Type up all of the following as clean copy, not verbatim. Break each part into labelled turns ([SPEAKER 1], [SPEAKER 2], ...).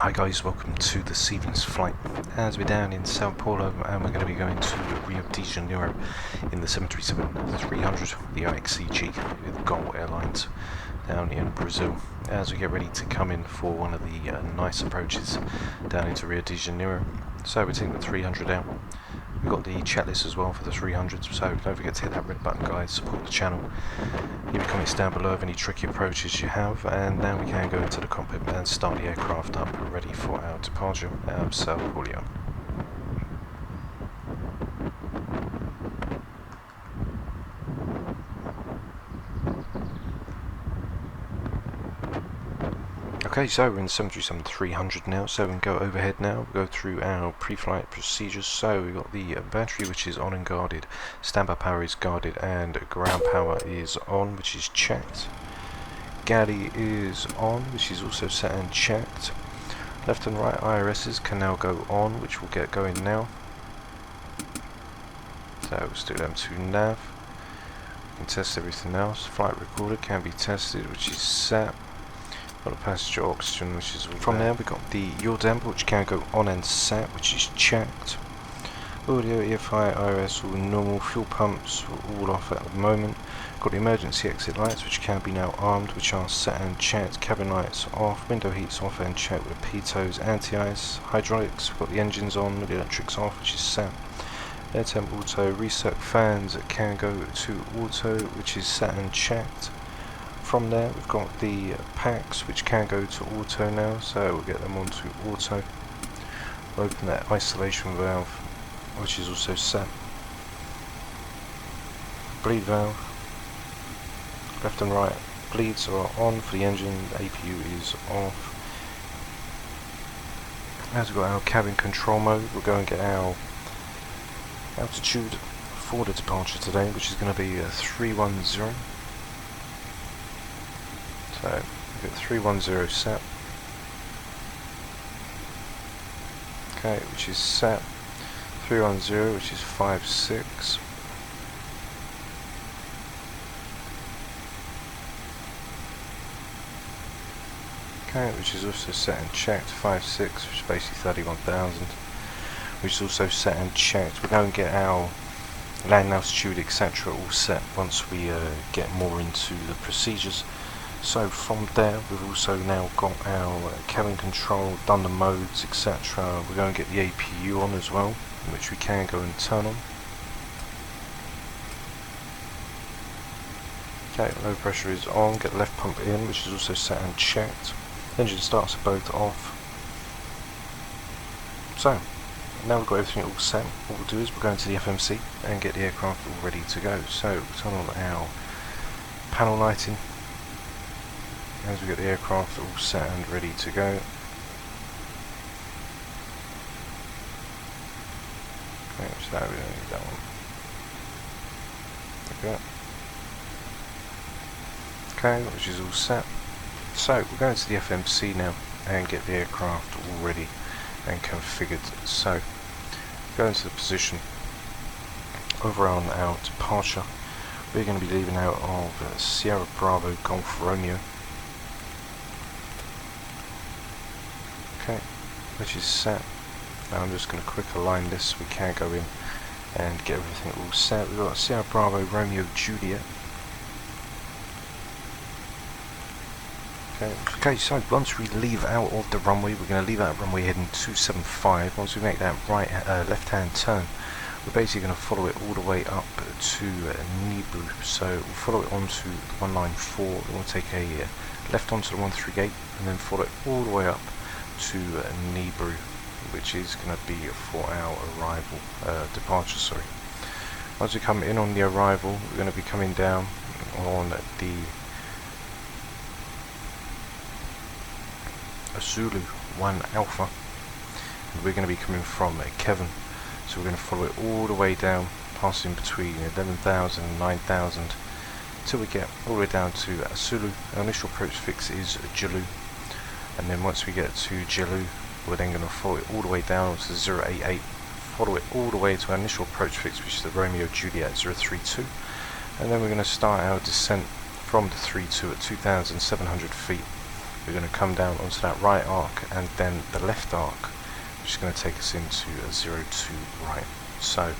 [SPEAKER 1] Hi guys, welcome to this evening's flight. As we're down in São Paulo and we're going to be going to Rio de Janeiro in the 737-300, the IXEG with Gol Airlines down in Brazil. As we get ready to come in for one of the nice approaches down into Rio de Janeiro. So we're taking the 300 out. We've got the checklist as well for the 300s, so don't forget to hit that red button guys, support the channel. Leave your comments down below of any tricky approaches you have, and now we can go into the cockpit and start the aircraft up ready for our departure out of São Paulo. Okay, so we're in 737-300 now, so we can go overhead now. We'll go through our pre-flight procedures. So we've got the battery, which is on and guarded, standby power is guarded, and ground power is on, which is checked. Galley is on, which is also set and checked. Left and right IRSs can now go on, which we'll get going now. So we'll do them to nav. We can test everything else. Flight recorder can be tested, which is set. Got a passenger oxygen, which is all from there. We've got the yaw damper, which can go on and set, which is checked. Audio, EFI, IRS, all normal. Fuel pumps all off at the moment. Got the emergency exit lights, which can be now armed, which are set and checked. Cabin lights off. Window heats off and checked with pitos. Anti-ice. Hydraulics, we've got the engines on, the electrics off, which is set. Air temp auto. Reset fans can go to auto, which is set and checked. From there we've got the packs, which can go to auto now, so we'll get them onto auto. We'll open that isolation valve, which is also set. Bleed valve, left and right bleeds are on for the engine, the APU is off. As we've got our cabin control mode, we'll go and get our altitude for the departure today, which is going to be 310. So we've got 310 set. Okay, which is set. 310, which is 56. Okay, which is also set and checked. 56, which is basically 31,000. Which is also set and checked. We're going to get our landing altitude, etc. all set once we get more into the procedures. So from there we've also now got our cabin control, done the modes, etc. We're going to get the APU on as well, which we can go and turn on. Okay, low pressure is on, get the left pump in, which is also set and checked. Engine starts are both off. So, now we've got everything all set, what we'll do is we'll go into the FMC and get the aircraft all ready to go. So, we'll turn on our panel lighting. As we get the aircraft all set and ready to go. Okay, so we don't need that one. Okay. Okay, which is all set. So we're going to the FMC now and get the aircraft all ready and configured. So go into the position. Over on our departure, we're going to be leaving out of Sierra Bravo Golf Romeo. Okay, which is set. Now I'm just going to quick align this. We can go in and get everything all set. We've got Sierra Bravo Romeo Juliet. Okay, so once we leave out of the runway, we're going to leave out runway heading 275. Once we make that right left hand turn, we're basically going to follow it all the way up to Nibru. So we'll follow it onto the 194. We'll take a left onto the 138 and then follow it all the way up to Nibru, which is going to be for our arrival, departure, sorry. Once we come in on the arrival, we're going to be coming down on the Zulu 1 Alpha, and we're going to be coming from Kevin, so we're going to follow it all the way down, passing between 11,000 and 9,000 until we get all the way down to Zulu. Our initial approach fix is Jalu. And then once we get to Jalu, we're then going to follow it all the way down to 088, follow it all the way to our initial approach fix, which is the Romeo Juliet 032, and then we're going to start our descent from the 32 at 2,700 feet we're going to come down onto that right arc and then the left arc, which is going to take us into a 02 right. So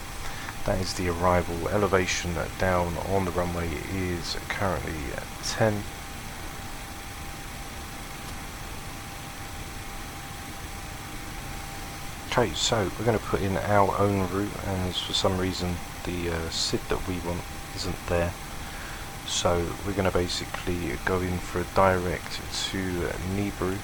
[SPEAKER 1] that is the arrival. Elevation down on the runway is currently 10. Okay, so we're going to put in our own route, and for some reason the SID that we want isn't there. So we're going to basically go in for a direct to Nibru.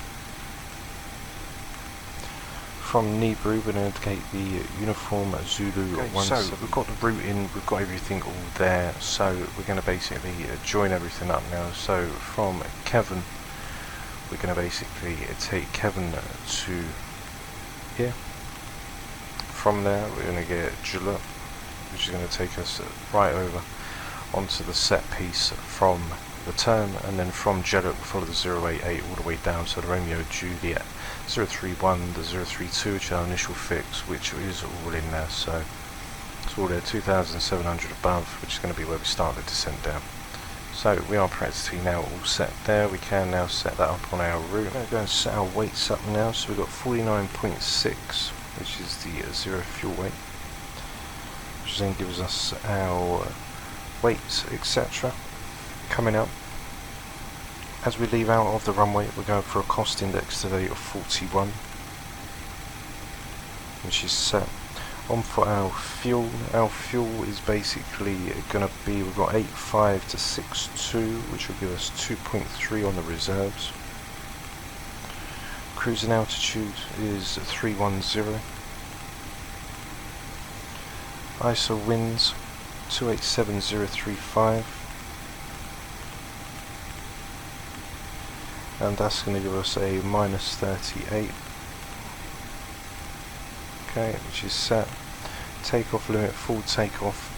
[SPEAKER 1] From Nibru we're going to indicate the uniform Zulu 17. So we've got the route in, we've got everything all there, so we're going to basically join everything up now. So from Kevin we're going to basically take Kevin to here. From there we're going to get Jula, which is going to take us right over onto the set piece from the turn, and then from Jula we'll follow the 088 all the way down to the Romeo Juliet 031, the 032, which is our initial fix, which is all in there. So it's all there, 2,700 above, which is going to be where we start the descent down. So we are practically now all set there. We can now set that up on our route. We're going to go and set our weights up now. So we've got 49.6, which is the zero fuel weight, which then gives us our weights, etc. Coming out. As we leave out of the runway, we're going for a cost index today of 41, which is set. On for our fuel. Our fuel is basically going to be, we've got 8.5 to 6.2, which will give us 2.3 on the reserves. Cruising altitude is 310. ISO winds 287035. And that's going to give us a minus 38. Okay, which is set. Takeoff limit, full takeoff.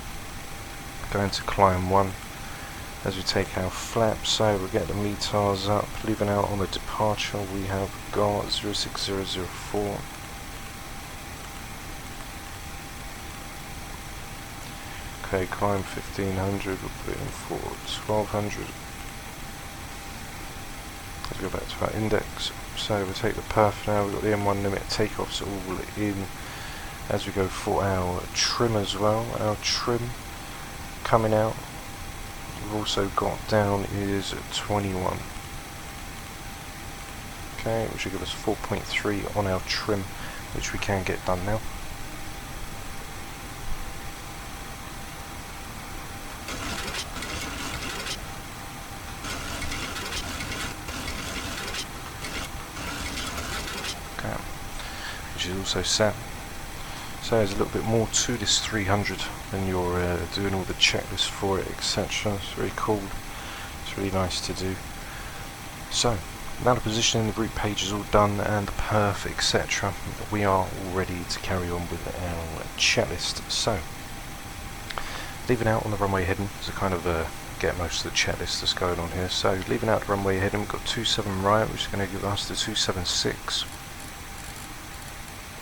[SPEAKER 1] Going to climb 1. As we take our flaps, so we'll get the METARs up. Leaving out on the departure, we have got 06004. Okay, climb 1500, we'll put in for 1200. Let's go back to our index. So we'll take the perf now, we've got the M1 limit, takeoffs all in. As we go for our trim as well, our trim coming out, we've also got down is 21. Okay, which will give us 4.3 on our trim, which we can get done now. Which is also set. So there's a little bit more to this 300 when you're doing all the checklists for it, etc. It's very cool. It's really nice to do. So now the positioning, the route page is all done, and the perf, etc. We are all ready to carry on with our checklist. So leaving out on the runway heading to kind of get most of the checklist that's going on here. So leaving out the runway heading, we've got 27 right, which is going to give us the 276.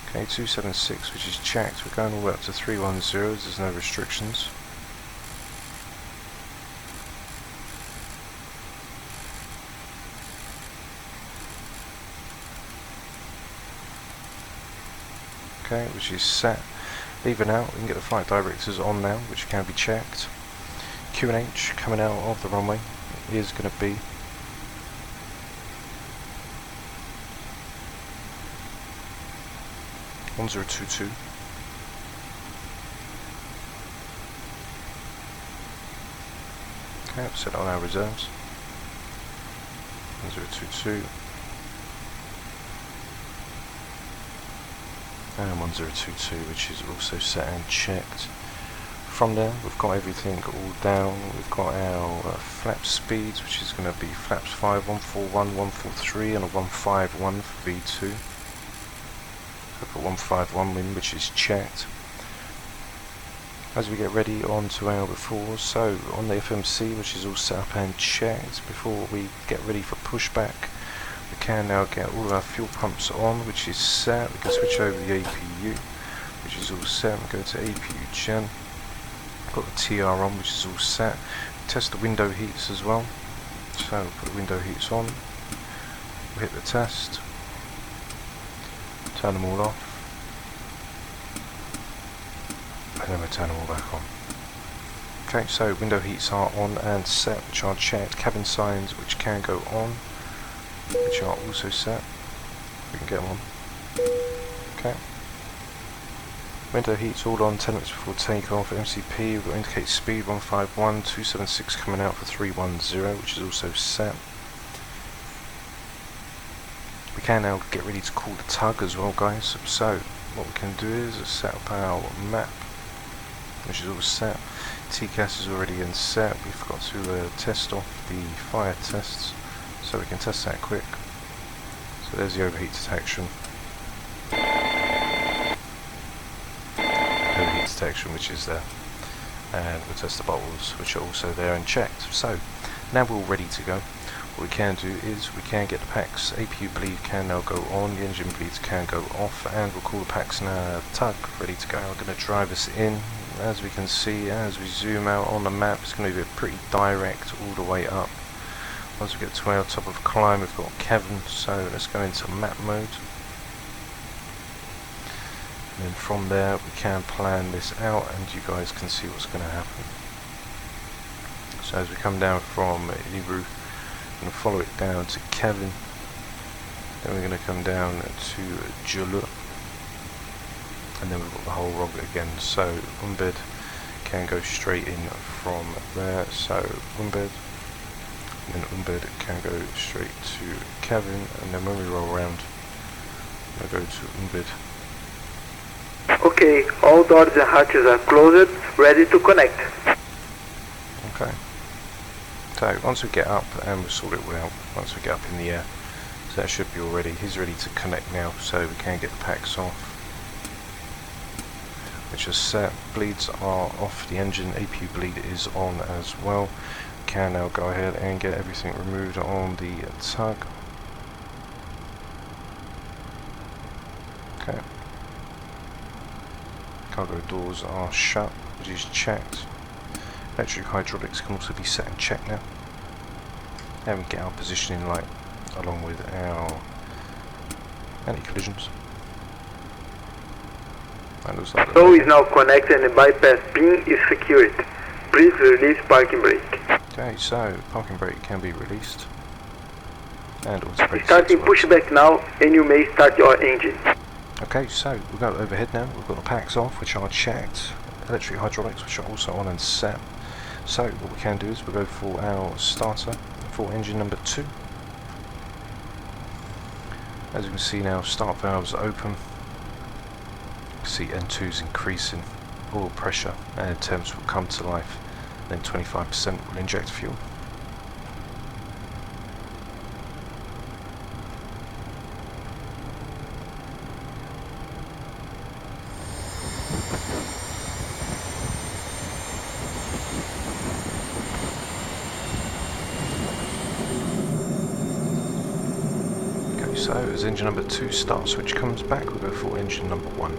[SPEAKER 1] Okay, 276, which is checked. We're going all the way up to 310, there's no restrictions. Okay, which is set. Leaving out, we can get the flight directors on now, which can be checked. QNH coming out of the runway is going to be 1022. Okay, I've set on our reserves. 1022. And 1022, which is also set and checked. From there, we've got everything all down. We've got our flap speeds, which is going to be flaps 5, 141, 143, and a 151 for V2. I've got 151 win, which is checked. As we get ready on to our before, so on the FMC, which is all set up and checked, before we get ready for pushback, we can now get all of our fuel pumps on, which is set. We can switch over the APU, which is all set. We go to APU Gen. Got the TR on, which is all set. Test the window heats as well. So we'll put the window heats on. we'll hit the test, turn them all off, and then we'll turn them all back on. Okay, so window heats are on and set, which are checked. Cabin signs, which can go on, which are also set. We can get them on. Okay. Window heats all on, 10 minutes before takeoff. MCP, we've got indicate speed 151, 276 coming out for 310, which is also set. We can now get ready to call the tug as well, guys. So what we can do is set up our map, which is all set. TCAS is already in set. We forgot to test off the fire tests, so we can test that quick. So there's the overheat detection. Overheat detection, which is there, and we'll test the bottles, which are also there and checked. So now we're all ready to go. What we can do is we can get the packs. APU bleed can now go on, the engine bleeds can go off, and we'll call the packs now tug ready to go. I'm going to drive us in. As we can see, as we zoom out on the map, it's going to be pretty direct all the way up. Once we get to our top of the climb, we've got Kevin, so let's go into map mode. And then from there we can plan this out and you guys can see what's going to happen. So as we come down from Ibru, we're going to follow it down to Kevin, then we're going to come down to Julu, and then we've got the whole rog again. So Umbed can go straight in from there, so Umbed, and then Umbed can go straight to Kevin, and then when we roll around we'll go to Umbed.
[SPEAKER 2] Okay, all doors and hatches are closed, ready to connect.
[SPEAKER 1] Okay. So once we get up, and we'll sort it out once we get up in the air. So that should be all ready. He's ready to connect now, so we can get the packs off, which is set. Bleeds are off the engine. APU bleed is on as well. We can now go ahead and get everything removed on the tug. Okay. Cargo doors are shut, which is checked. Electric hydraulics can also be set and checked now. And we get our positioning light along with our anti-collisions.
[SPEAKER 2] So is now connected and bypass pin is secured. Please release parking brake.
[SPEAKER 1] Okay, so parking brake can be released. And auto brake.
[SPEAKER 2] Starting pushback now, and you may start your engine.
[SPEAKER 1] Okay, so we've got overhead now. We've got the packs off, which are checked. Electric hydraulics, which are also on and set. So what we can do is we'll go for our starter for engine number 2. As you can see now, start valves open. You can see N2 is increasing. Oil pressure and temps will come to life. Then 25% will inject fuel. So as engine number 2 start switch comes back, we'll go for engine number 1.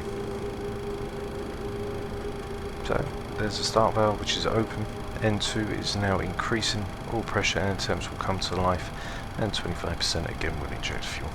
[SPEAKER 1] So there's the start valve, which is open. N2 is now increasing. All pressure and temps will come to life, and 25% again will inject fuel.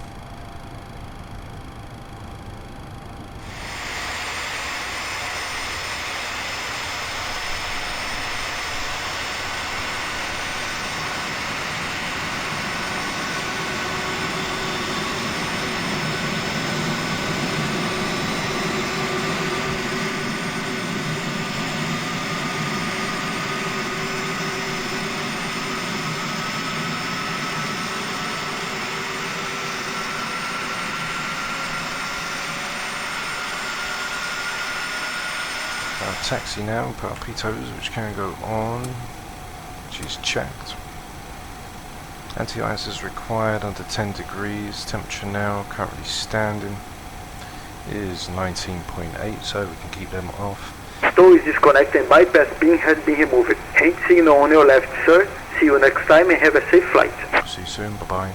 [SPEAKER 1] Taxi now, put our pitos, which can go on, which is checked. Anti-ice is required under 10 degrees. Temperature now currently standing is 19.8, so we can keep them off.
[SPEAKER 2] Tow is disconnected and bypass pin has been removed. Hand signal on your left, sir. See you next time and have a safe flight.
[SPEAKER 1] See you soon, bye bye.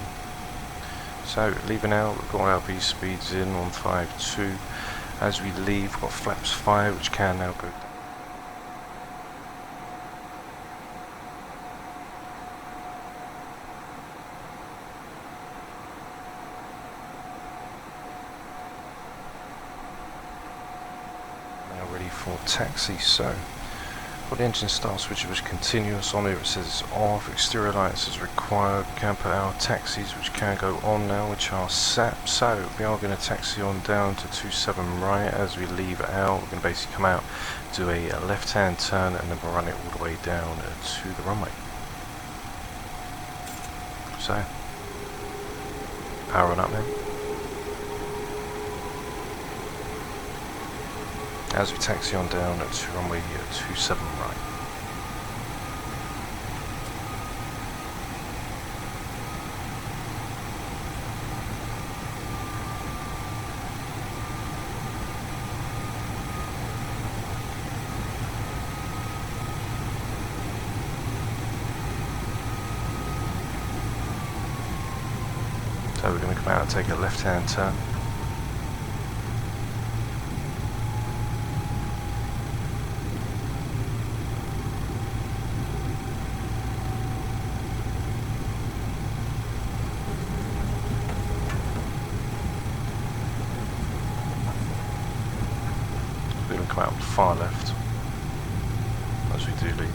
[SPEAKER 1] So leaving out, we've got our V speeds in 152. As we leave, we've got flaps 5, which can now go down. for taxi. So for the engine start switch, which is continuous. On here it says off, exterior lights is required. We can put our taxis which can go on now, which are SAP. So we are going to taxi on down to 27 right. As we leave out, we're going to basically come out, do a left hand turn, and then we'll run it all the way down to the runway. So power on up then. As we taxi on down to runway 27 right. So we're going to come out and take a left hand turn. We're going to come out far left as we do leave,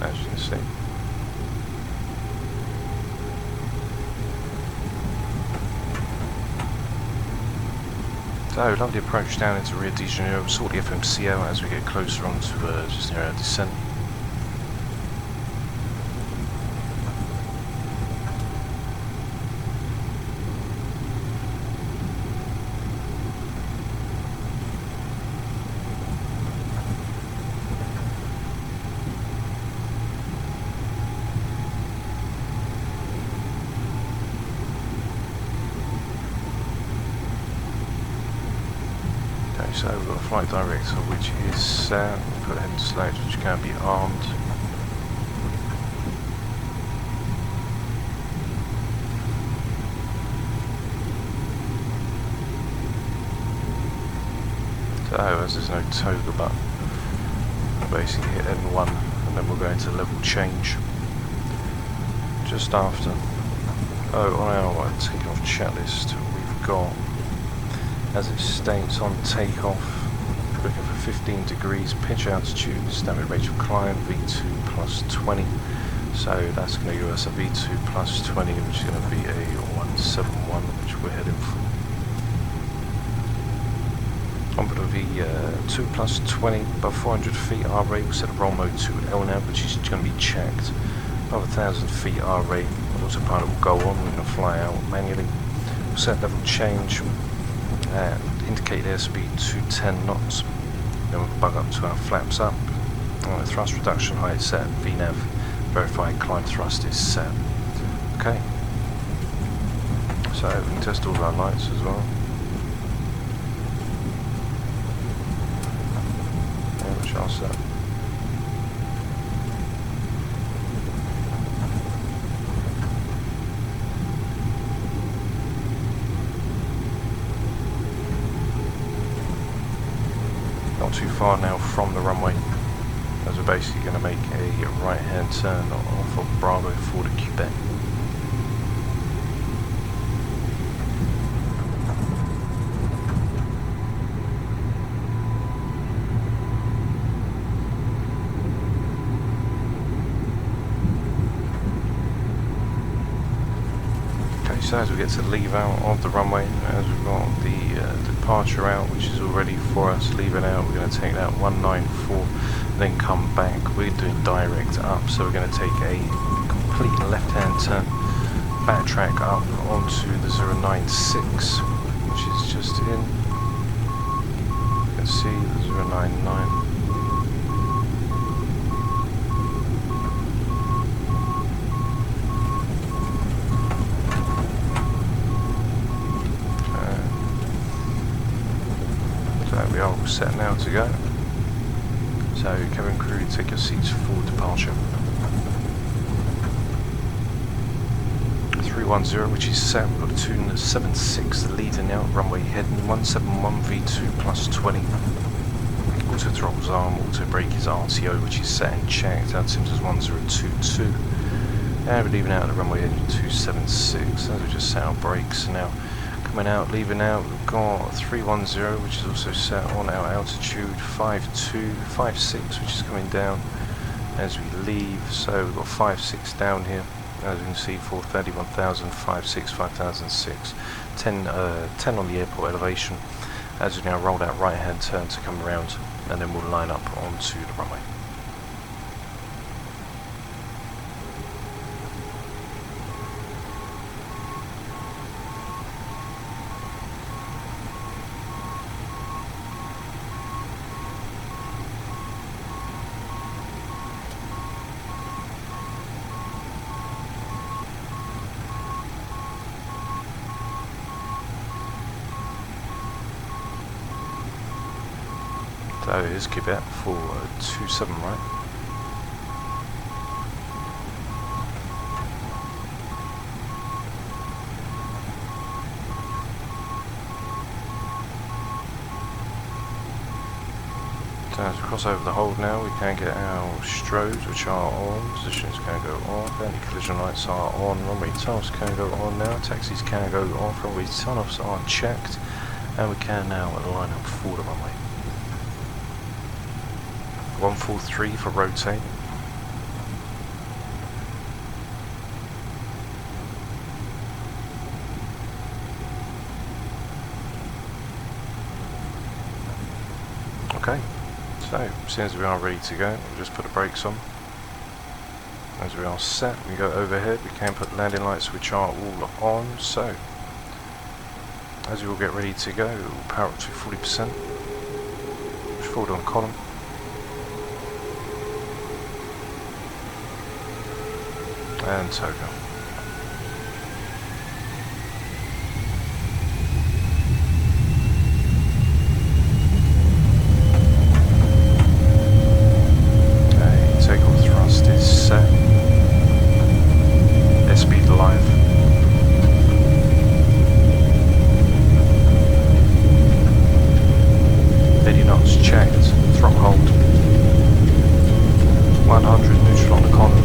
[SPEAKER 1] as you can see. So, lovely approach down into Rio De Janeiro, sort the FMCO as we get closer onto just near our descent. So we've got a flight director which is set, we've got a head select which can be armed. So as there's no toga button, we'll basically hit N1 and then we'll go into level change. Just after, on our taking off checklist we've got, as it states on takeoff, looking for 15 degrees, pitch altitude, standard rate of climb, V2 plus 20. So that's going to give us a V2 plus 20, which is going to be a 171, which we're heading for. On the V2 plus 20, above 400 feet R rate, we'll set a roll mode to LNAV, which is going to be checked. Above 1,000 feet R rate, autopilot will go on, we're going to fly out manually. We'll set level change. Indicate airspeed 210 knots. Then we'll bug up to our flaps up. The thrust reduction height set. VNAV verified climb thrust is set. Okay. So we can test all of our lights as well. Yeah, which are set. Not too far now from the runway, as we're basically going to make a right hand turn off of Bravo for the Quebec. Okay, so as we get to leave out of the runway, as we've got the departure out, which is all ready for us, leaving out, we're going to take that 194, then come back. We're doing direct up, so we're going to take a complete left hand turn, backtrack up onto the 096, which is just in. You can see the 099. We are all set now to go. So cabin crew, take your seats for departure. 310, which is set. We've got a tune 76 leading out, runway heading 171 V2 plus 20. Auto throttle's arm, auto brake is RTO, which is set and checked. Altimeter is 1022. And we're leaving out of the runway heading 276. As we just set our brakes now. Coming out, leaving out, we've got 310, which is also set on our altitude, 52, 56, which is coming down as we leave. So we've got 56 down here, as you can see, 431,000, 56, 5006, 10 on the airport elevation. As we now roll that right hand turn to come around, and then we'll line up onto the runway. So here's Quebec for 27 right. So as we cross over the hold now, we can get our strobes, which are on, positions can go on, anti-collision lights are on, runway turn-offs can go on now, taxis can go off, runway turn-offs are checked, and we can now line up for the runway. 143 for rotate. Okay, so as soon as we are ready to go, we'll just put the brakes on. As we are set, we go overhead, we can put landing lights which are all on, so as we will get ready to go, we'll power up to 40%, push forward on column. And toga. Okay, takeoff thrust is set. Airspeed live. Knots checked. Throttle hold. 100 neutral on the column.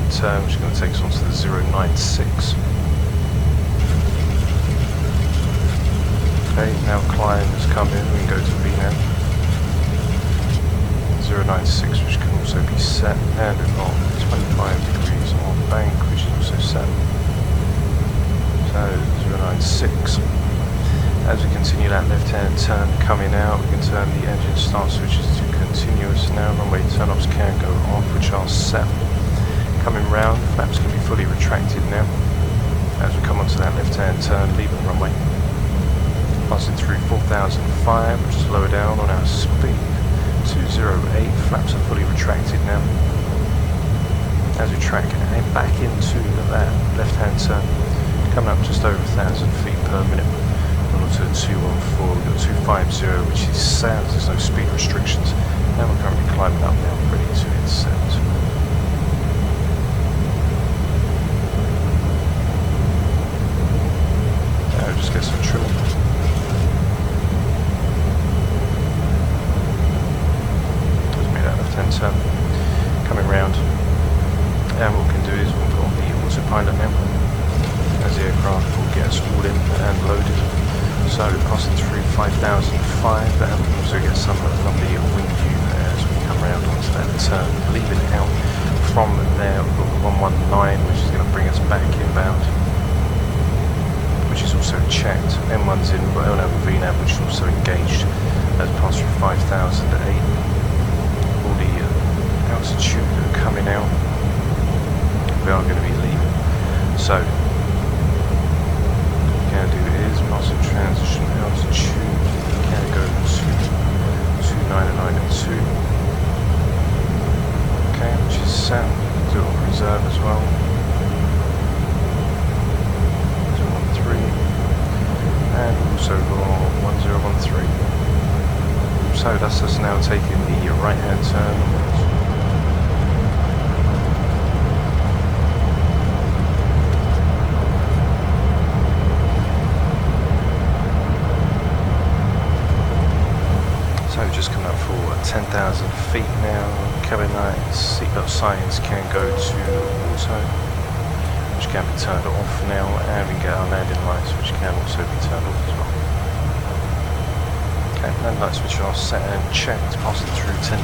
[SPEAKER 1] Turn, which is going to take us onto the 096. Okay, now climb has come in, we can go to V now. 096, which can also be set, and we've got 25 degrees on bank, which is also set. So 096. As we continue that left hand turn coming out, we can turn the engine start switches to continuous now. Runway turn offs can go off, which are set. Coming round, flaps can be fully retracted now. As we come onto that left-hand turn, leaving the runway. Passing through 4005, which is lower down on our speed. 208, flaps are fully retracted now. As we track and back into that left-hand turn, coming up just over 1,000 feet per minute. And onto 214, we've got 250, which is set, there's no speed restrictions. And we're currently climbing up now, ready to hit set. Just get some trimming. Just made that left-hand turn. Coming round. And what we can do is we'll put on the autopilot now. As the aircraft will get us all in and loaded. So passing through 5005, and we can also get some lovely wing view as we come round onto that turn. Leaving it out from there, we've got the 119, which is going to bring us back inbound. Which is also checked. M1's in, but I don't have a VNAV, which is also engaged. as we pass through 5,008. All the altitude coming out, we are going to be leaving. So what we're going to do is positive transition altitude. We can go to 299 and 2. Okay, which is set. Do it on reserve as well. 213, and also got 1013. So that's us now taking the right hand turn. So just coming up for 10,000 feet now. Cabin lights, seatbelt signs can go to auto, which can be turned off now, and we get our landing lights, which can also be turned off as well. Okay, landing lights which are set and checked, passing through 10,000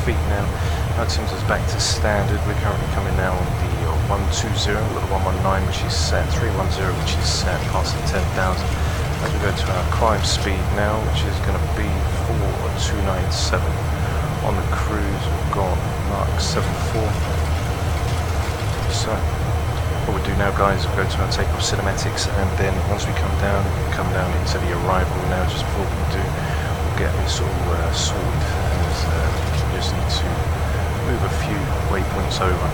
[SPEAKER 1] feet now. That turns us back to standard. We're currently coming now on the 120, we've got the 119 which is set, 310 which is set, passing 10,000. As we go to our climb speed now, which is going to be 4297. On the cruise we've got Mark 74. So what we do now, guys, we'll go to our takeoff cinematics, and then once we come down into the arrival now. Just before we do, we'll get this all sorted, as we just need to move a few waypoints over,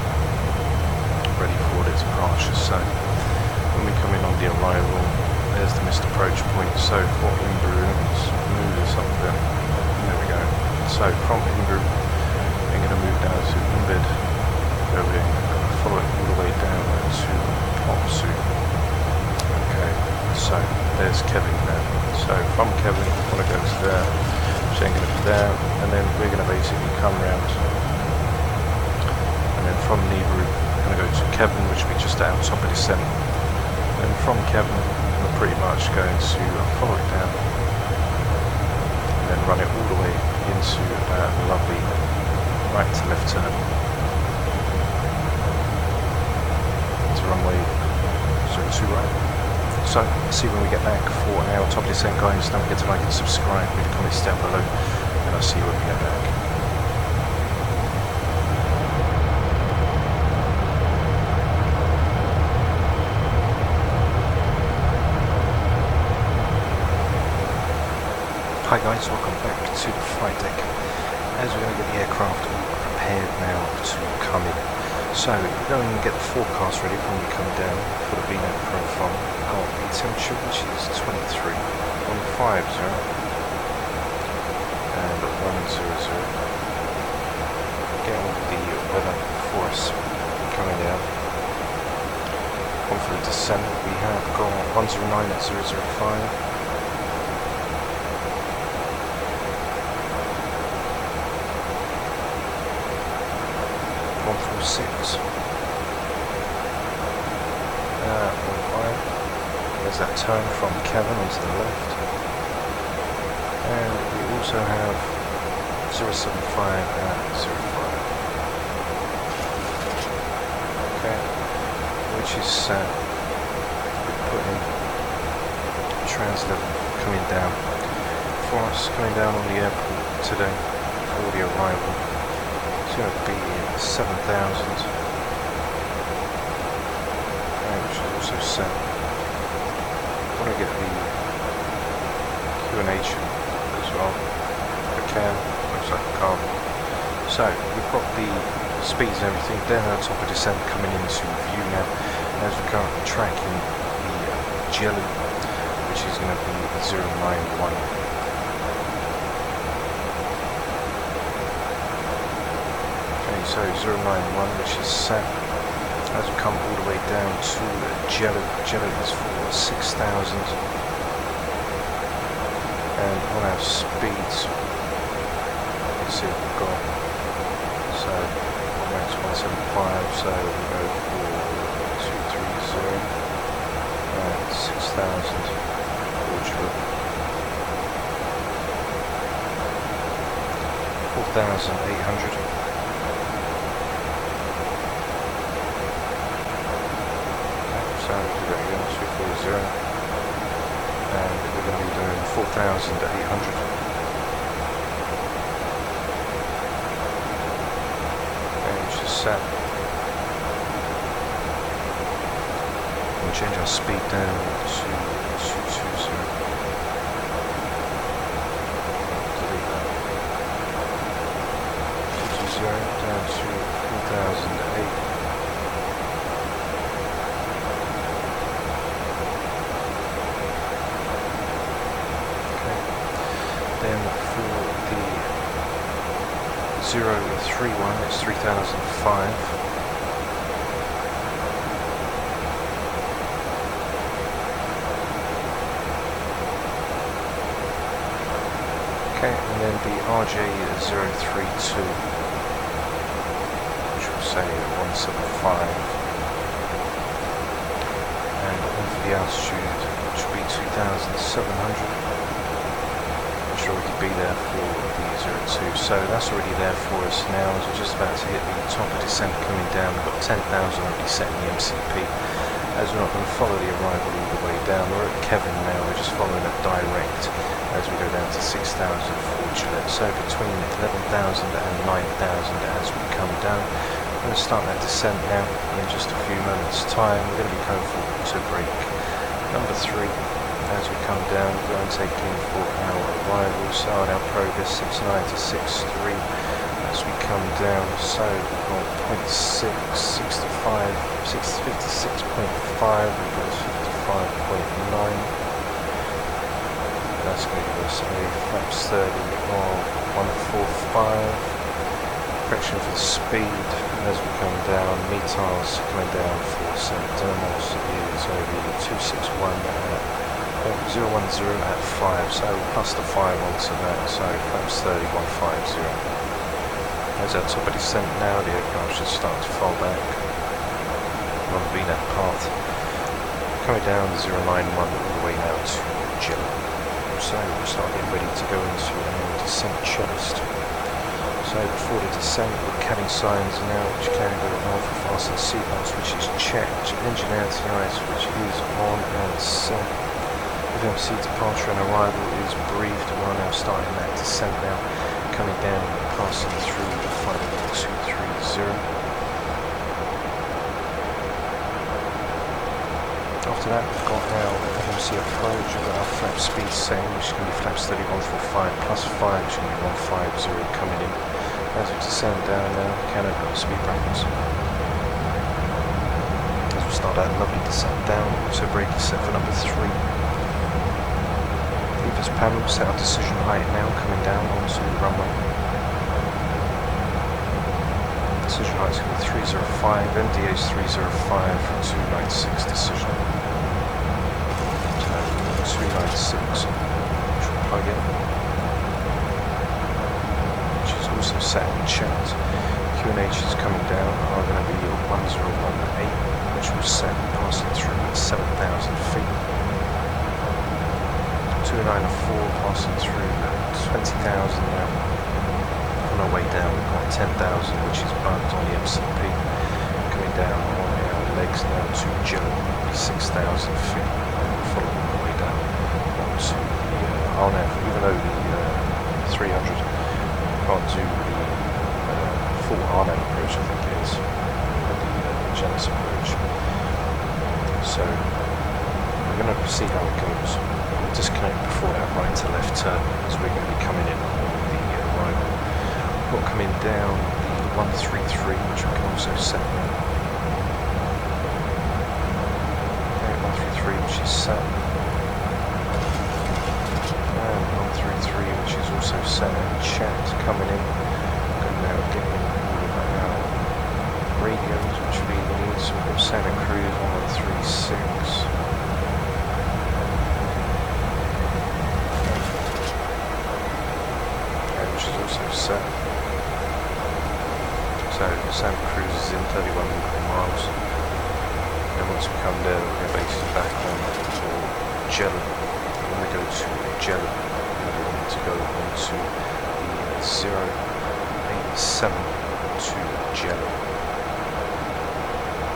[SPEAKER 1] ready for the departure. So when we come in on the arrival, there's the missed approach point. So for Inbrew, let's move this up there. There we go. So from Inbrew, we're going to move down to Embed over here, follow it all the way down to Popsu. Okay, so there's Kevin there. So from Kevin, we want to go to there, which ain't going to be there, and then we're going to basically come round, and then from Nibru, we're going to go to Kevin, which will be just out top of the descent. And from Kevin, we're pretty much going to follow it down, and then run it all the way into that lovely right to left turn to runway 02 right. So see when we get back for our top descent, guys. Don't forget to like and subscribe, leave a comment down below, and I'll see you when we get back. Hi guys, welcome back to the flight deck, as we're going to get the aircraft all prepared now to come in. So we're going to get the forecast ready for when we come down for the VNAV profile. Got the temperature, which is 23.50 and 100. Get all the weather for us coming down. On for the descent, we have got 109 at 005. 146. 1.5. There's that turn from Kevin onto the left. And we also have 075 at 05. Okay, which is set. We put in translevel coming down for us, coming down on the airport today for the arrival. It's going to be 7,000, which is also set. I want to get the QNH as well, if I can. Looks like I can't. So we've got the speeds and everything. Then our top of descent coming into view now, as we're currently tracking the jelly, which is going to be 091. So 091, which is set. As we come all the way down to Jello, Jello is for 6,000, and on our speeds, let's see what we've got. So max 175, so we go for 230 and 6,000 for Jello. 4,800. So we'll do that again, 240, and we're going to be doing 4,800. set. We'll change our speed down to 220. Delete that. 220 down to 4008. Okay. Then for the 031, it's 3005. Okay, and then the RJ032, which will say 175, and for the altitude, which will be 2,700, which will already be there for the 02. So that's already there for us now, as we're just about to hit the top of descent coming down. We've got 10,000 already set in the MCP, as we're not going to follow the arrival all the way down. We're at Kevin now, we're just following a direct as we go down to 6,000 for Gillette. So between 11,000 and 9,000 as we come down. We're going to start that descent now in just a few moments time. We're going to be going for auto brake number 3 as we come down. We're going to take in for our arrival. So our progress 69 to 63 as we come down. So we've got 0.6, 65, 56.5, we've got 55.9. That's going to give us a flaps 30 of 145. Correction for the speed as we come down. METARs coming down for St. Dermos is over 261 at 010 at 5. So plus the 5 onto that. So flaps 30 150. As our top of descent now, the aircraft should start to fall back on the VNAV path. Coming down 091 all the way now to Gillette. So we'll start getting ready to go into our descent checklist. So before the descent, we're cabin signs now, which can go on for fasten seatbelts, which is checked. Engine anti-ice, which is on and set. FMC departure and arrival is briefed. We're now starting that descent now. Coming down, passing through the flight level 230. After that, we've got our FMC approach, we've got our flap speed setting, which is going to be flaps 3145 plus 5, which is going to be 150 coming in. As we descend down now, we can open up speed brackets. As we start that lovely descent down, so brake is set for number 3. Leave this panel, set our decision height now, coming down onto the runway. Decision height is going to be 305, MDA is 305 for 296 decision. 296, which will plug in, which is also set and checked. QNH is coming down, are going to be 1018, which will set passing through at 7,000 feet. 294 passing through at 20,000 now. On our way down, we've got 10,000, which is bumped on the MCP. Coming down on our legs now to Gillette, 6,000 feet. Following the way down onto the RNAV, even though the 300 can't do the full RNAV approach, I think it is, the Genesis approach. So we're going to see how it goes. We'll disconnect before that right to left turn, as we're going to be coming in on the arrival. We've got coming down the 133, which we can also set now. 133, which is set, and 133, which is also set and checked, coming in. And now getting all of our radios, which we need. So we've got Santa Cruz 136, and which is also set. So Santa Cruz is in 31 miles. And once we come there, we're going to base it back on for Gillette. When we go to Gillette, we're going to want to go onto the 087 to Gillette.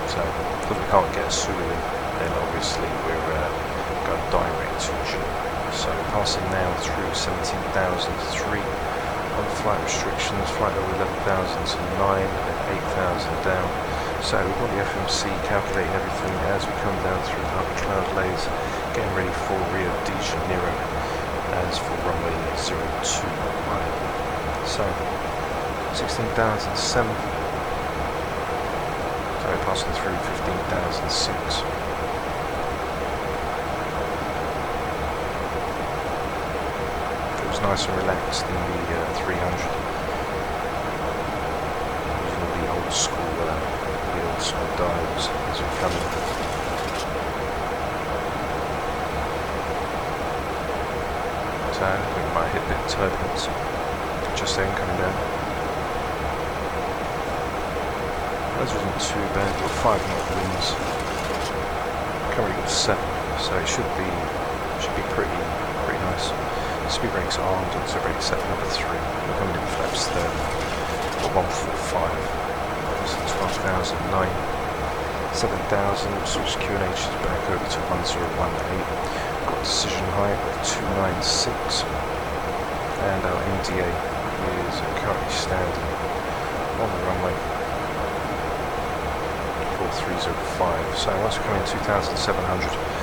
[SPEAKER 1] So, because we can't get a Sulu in, then obviously we're going direct to Gillette. So, passing now through 17,003 on flight restrictions, flight level 11,000 to 9 and 8,000 down. So we've got the FMC calculating everything as we come down through the upper cloud layers, getting ready for Rio De Janeiro as for runway 02 right. So 16,007. So we're passing through 15,006. Nice and relaxed in the 300 using all the old school dials as we come in. So I think we might hit a bit of turbulence just then coming down. Those wasn't too bad. We've got 5 knot winds. Currently got 7, so it should be pretty nice. Speed brakes armed, auto brake set number 3. We're coming in flaps 30. Got 145. This is 12,009. 7,000. Switch QNH back over to 1018. Got decision height of 296. And our MDA is currently standing on the runway 4305. So once we come in 2,700.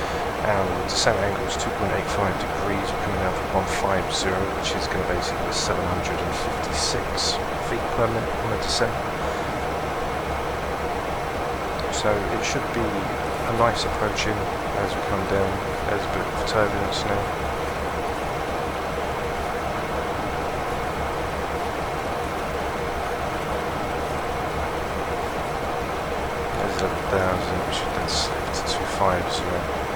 [SPEAKER 1] Our descent angle is 2.85 degrees. We're coming down from 150, which is going to basically be 756 feet per minute on the descent. So it should be a nice approaching as we come down. There's a bit of turbulence now. There's 11,000, which should then slip to 250.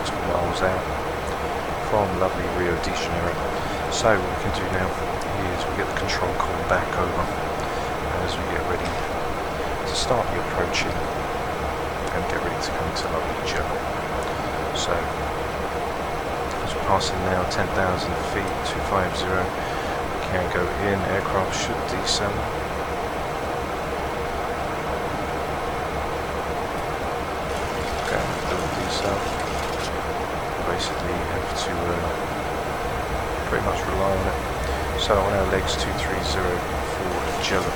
[SPEAKER 1] Miles out from lovely Rio De Janeiro. So what we can do now is we get the control column back over as we get ready to start the approaching and get ready to come into lovely Jello. So as we're passing now 10,000 feet, 250, we can go in, aircraft should descend. Okay, doing descend. Basically have to pretty much rely on it. So on our legs 230 for Jello.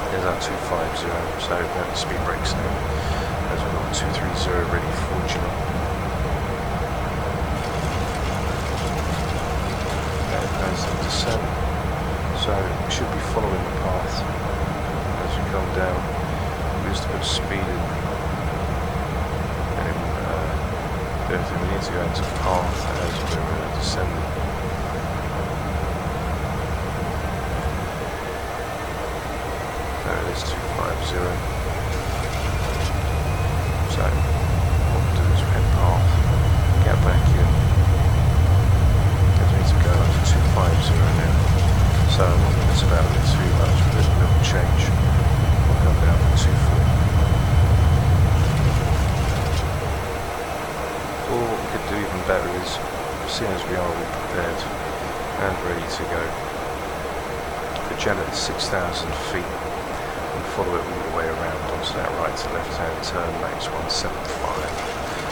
[SPEAKER 1] There's our 250, so we have the speed brakes now as we've got 230 ready for Jello. And there's the descent. So we should be following the path as we come down. We used to put speed in. We need to go into path as we're descending. There it is, 250. So what we'll do is we head path, get back in. We need to go up to 250 now. So I'm not going to about it too much, but there's a little change. We'll come down to 240. Or what we could do even better is, seeing as we are all prepared and ready to go, for Jello at 6,000 feet and follow it all the way around onto that right to left hand turn, max 175.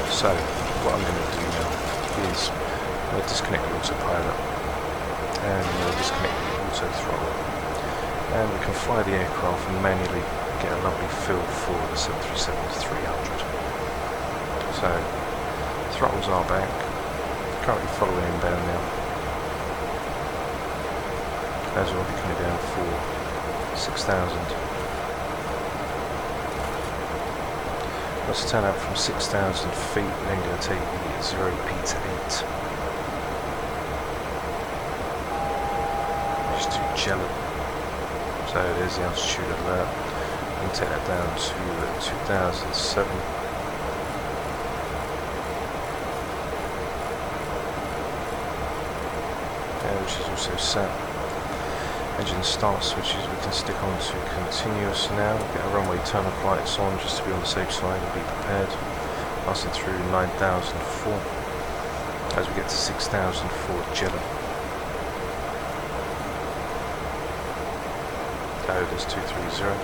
[SPEAKER 1] So what I'm going to do now is I'm going to disconnect the autopilot and disconnect the auto throttle, and we can fly the aircraft and manually get a lovely feel for the 737-300. So throttles are back, currently following inbound now, as we'll be coming down for 6,000. Let's turn out from 6,000 feet, then going to take the 0P to 8. Just do Jello. So there's the altitude alert. And take that down to 2007. Which is also set. Engine start switches we can stick on to continuous now. Get our runway turn of lights on just to be on the safe side and be prepared. Passing through 9,004 as we get to 6,004 Jello. So there's 230.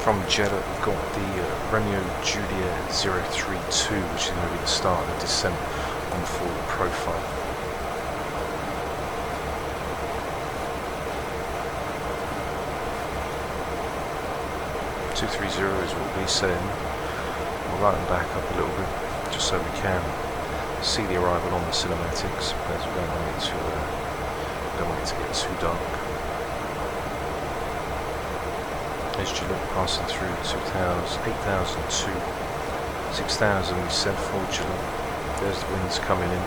[SPEAKER 1] From Jeddah, we've got the Romeo Juliet 032, which is going to be the start of the descent on full profile. .230 is what we set in. We'll lighten back up a little bit, just so we can see the arrival on the cinematics, as we don't want it to get too dark. As you look, passing through 8,002, 6,000 we said for July. There's the winds coming in.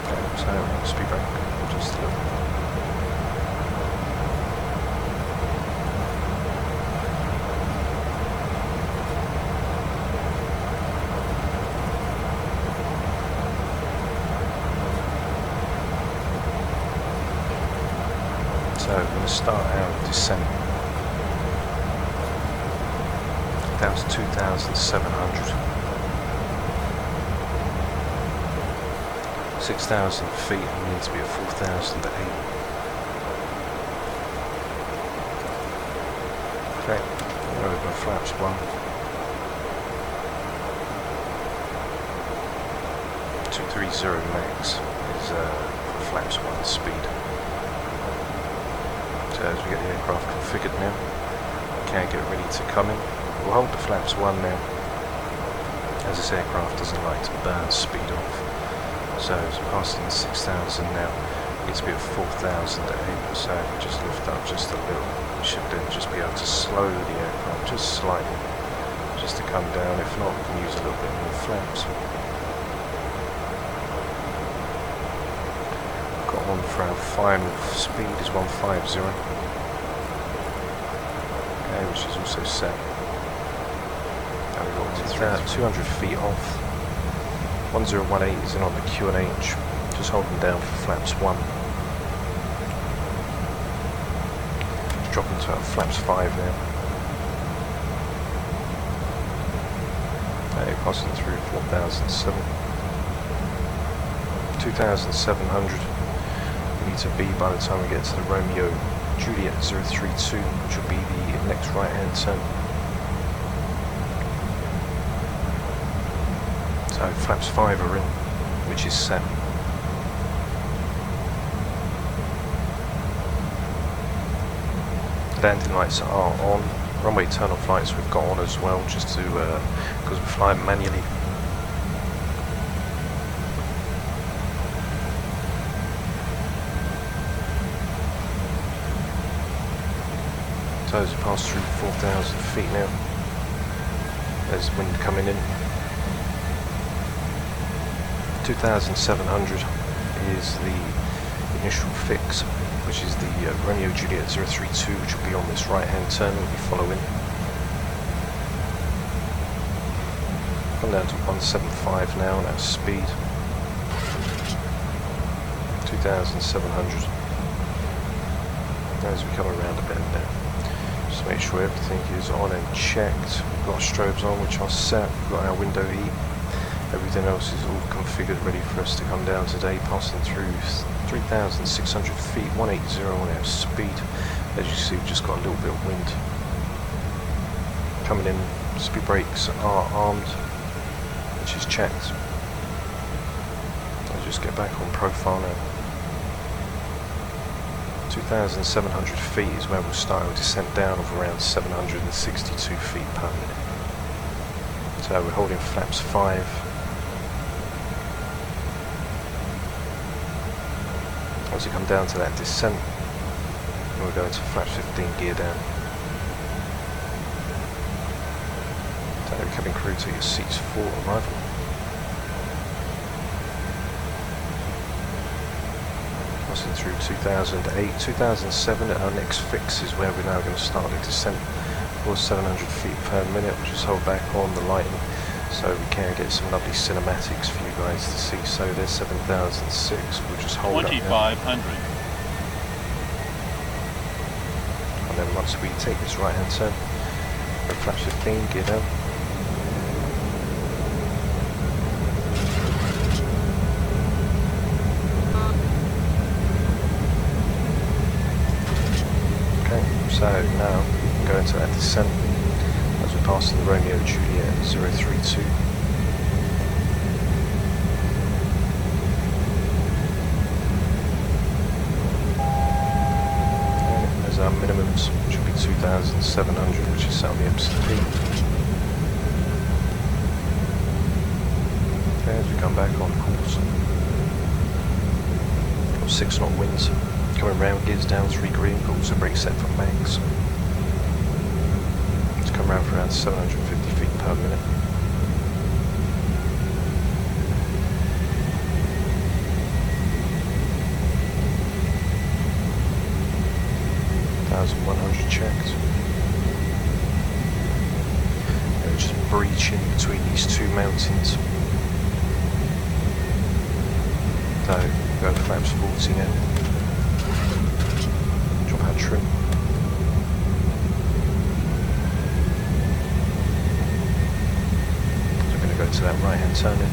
[SPEAKER 1] Okay, so speed brake, just a little. So we're going to start our descent down to 2,700, 6,000 feet, we need to be at 4,008. Okay, we're over flaps 1. 230 max is flaps 1 speed. As we get the aircraft configured now, we can get ready to come in. We'll hold the flaps 1 now, as this aircraft doesn't like to burn speed off. So as we're passing 6,000 now, it's be at 4,008, so if we just lift up just a little, we should then just be able to slow the aircraft just slightly, just to come down. If not, we can use a little bit more flaps. On for our final speed is 150, okay, which is also set. And we've got 200 feet off. 1018 is in on the Q&H, just holding down for flaps 1. Dropping to our flaps 5 now. Okay, passing through 4,007, 2,700. Need to be by the time we get to the Romeo Juliet 032, which will be the next right hand turn. So flaps 5 are in, which is set. Landing lights are on. Runway turn off lights we've got on as well, just to because we're flying manually. So as we pass through 4,000 feet now, there's wind coming in. 2,700 is the initial fix, which is the Romeo Juliet 032, which will be on this right hand turn that we follow in. Come down to 175 now, that's speed. 2,700. As we come around a bend now. Just make sure everything is on and checked. We've got our strobes on, which are set. We've got our window heat. Everything else is all configured, ready for us to come down today, passing through 3,600 feet, 180 on our speed. As you see, we've just got a little bit of wind coming in. Speed brakes are armed, which is checked. I'll just get back on profile now. 2,700 feet is where we'll start our descent down of around 762 feet per minute. So we're holding flaps 5. As we come down to that descent, we'll go into flaps 15 gear down. So cabin crew to your seats for arrival. Passing through 2008, 2007, our next fix is where we're now going to start the descent for 700 feet per minute. We'll just hold back on the lighting so we can get some lovely cinematics for you guys to see. So there's 7006, we'll just hold
[SPEAKER 3] 2500.
[SPEAKER 1] And then once we take this right hand turn, we're at flaps 15, gear down. So now I'm going to that descent as we pass the Romeo Juliet 032. And there's our minimums, which will be 2,700, which is set on the MCP. Okay, as we come back on course. Got 6 knot winds. Coming round, gears down, 3 green, but also brake set for max. It's come around for around 750 feet per minute. Checked. And just breach in between these two mountains. So go to flaps 40 now. Drop our trim. So we're going to go to that right hand turn in.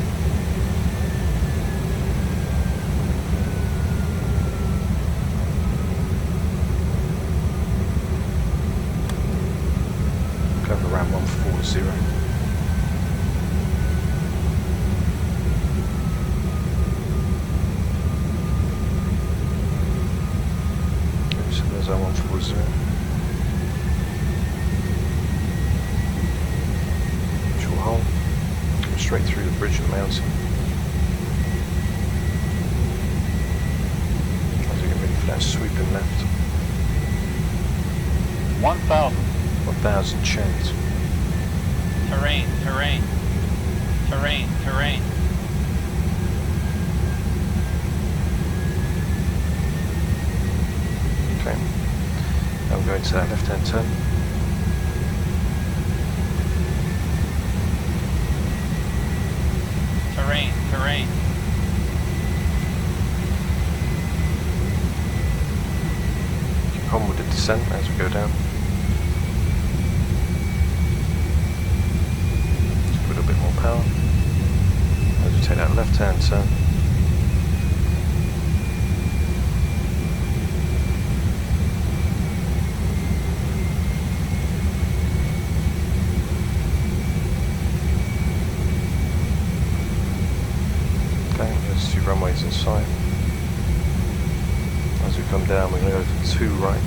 [SPEAKER 1] Around 140. Okay, so there's our 140. Neutral hull. Go straight through the bridge of the mountain. As we get ready for that sweeping left.
[SPEAKER 3] 1,000.
[SPEAKER 1] 1,000 checked.
[SPEAKER 3] Terrain.
[SPEAKER 1] Okay. Now we're going to that left hand turn.
[SPEAKER 3] Terrain.
[SPEAKER 1] Keep on with the descent as we go down. Power as we take that left hand turn. Okay, there's 2 runways in sight. As we come down, we're going to go for 2 right.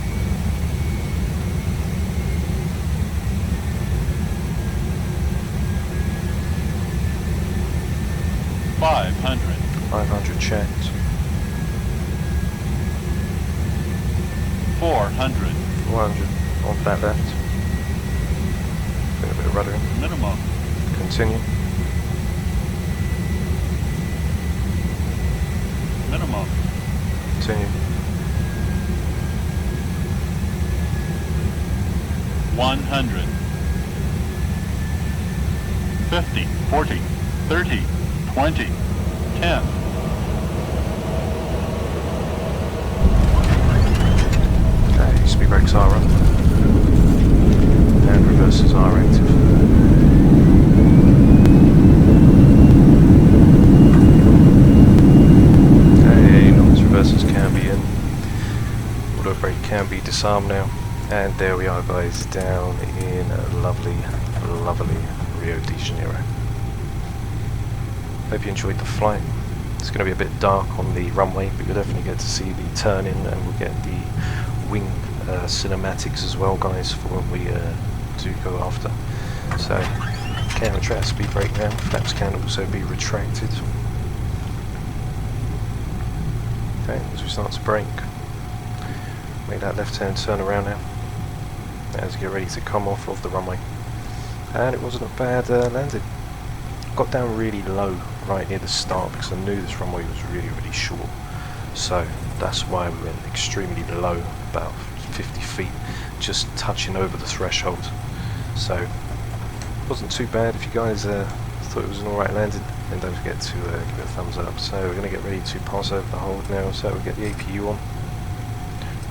[SPEAKER 3] $500
[SPEAKER 1] checked.
[SPEAKER 3] 400
[SPEAKER 1] on that left. Bit of rudder in.
[SPEAKER 3] minimum.
[SPEAKER 1] Continue.
[SPEAKER 3] Minimum.
[SPEAKER 1] Continue.
[SPEAKER 3] 100 50 40 30 20 10.
[SPEAKER 1] Okay, speed brakes are on. And reversers are active. Okay, noise reversers can be in. Auto brake can be disarmed now. And there we are, guys, down in lovely Rio de Janeiro. Hope you enjoyed the flight. It's going to be a bit dark on the runway, but you'll definitely get to see the turn-in, and we'll get the wing cinematics as well, guys, for when we do go after. So, can retract speed brake now. Flaps can also be retracted. Okay, as we start to brake, make that left-hand turn around now, as we get ready to come off of the runway. And it wasn't a bad landing. Got down really low right near the start because I knew this runway was really short, so that's why we went extremely low, about 50 feet, just touching over the threshold. So it wasn't too bad. If you guys thought it was an alright landing, then don't forget to give it a thumbs up. So we're going to get ready to pass over the hold now, so we'll get the APU on,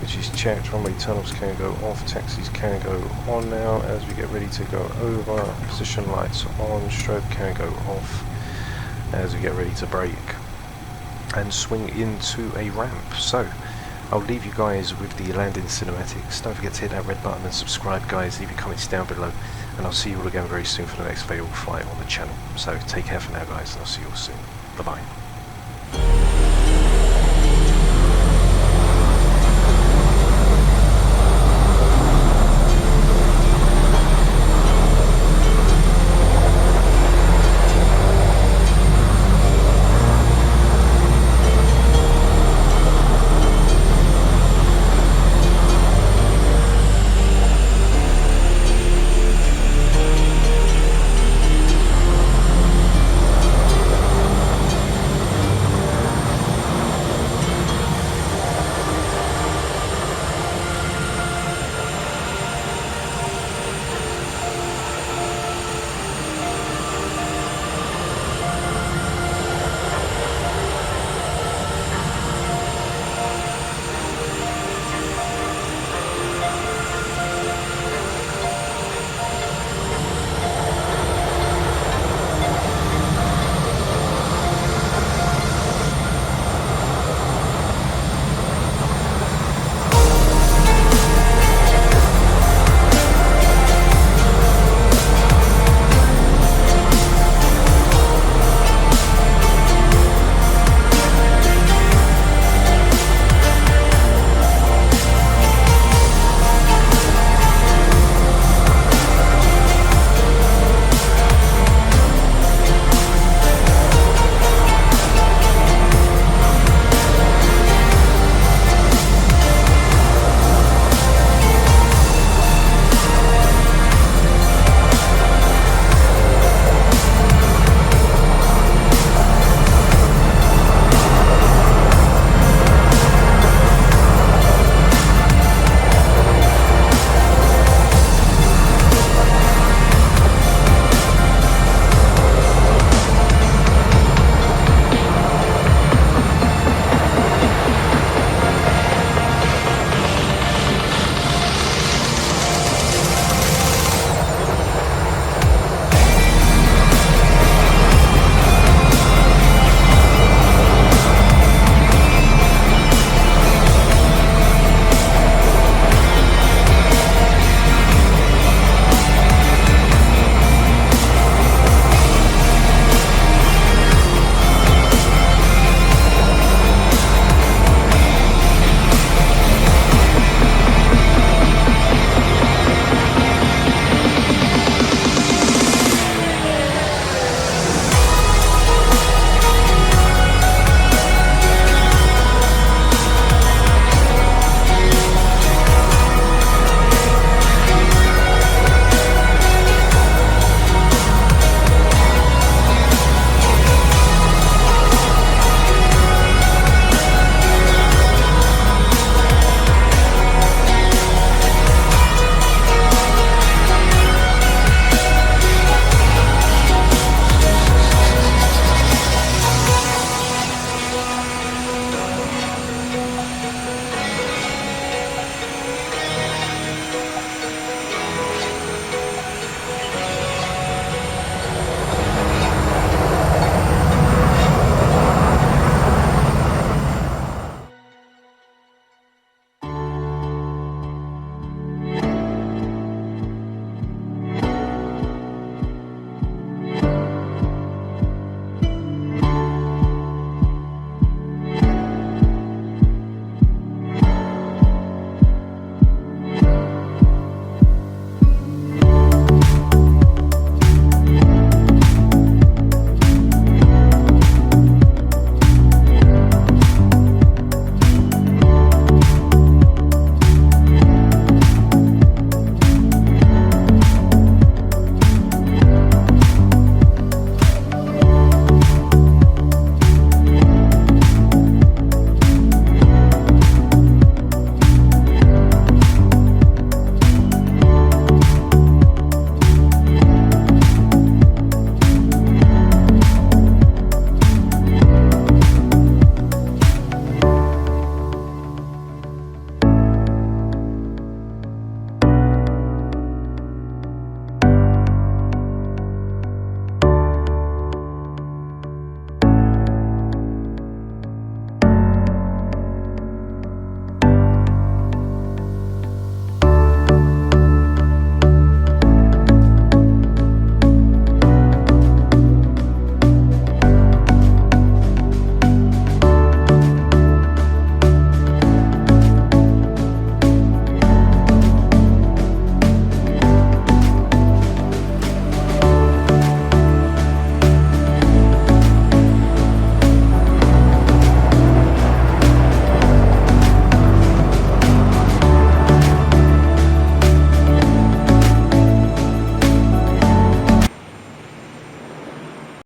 [SPEAKER 1] which is checked. Runway tunnels can go off, taxis can go on now as we get ready to go over. Position lights on, strobe can go off as we get ready to brake and swing into a ramp. So I'll leave you guys with the landing cinematics. Don't forget to hit that red button and subscribe, guys. Leave your comments down below, and I'll see you all again very soon for the next available flight on the channel. So take care for now, guys, and I'll see you all soon. Bye bye.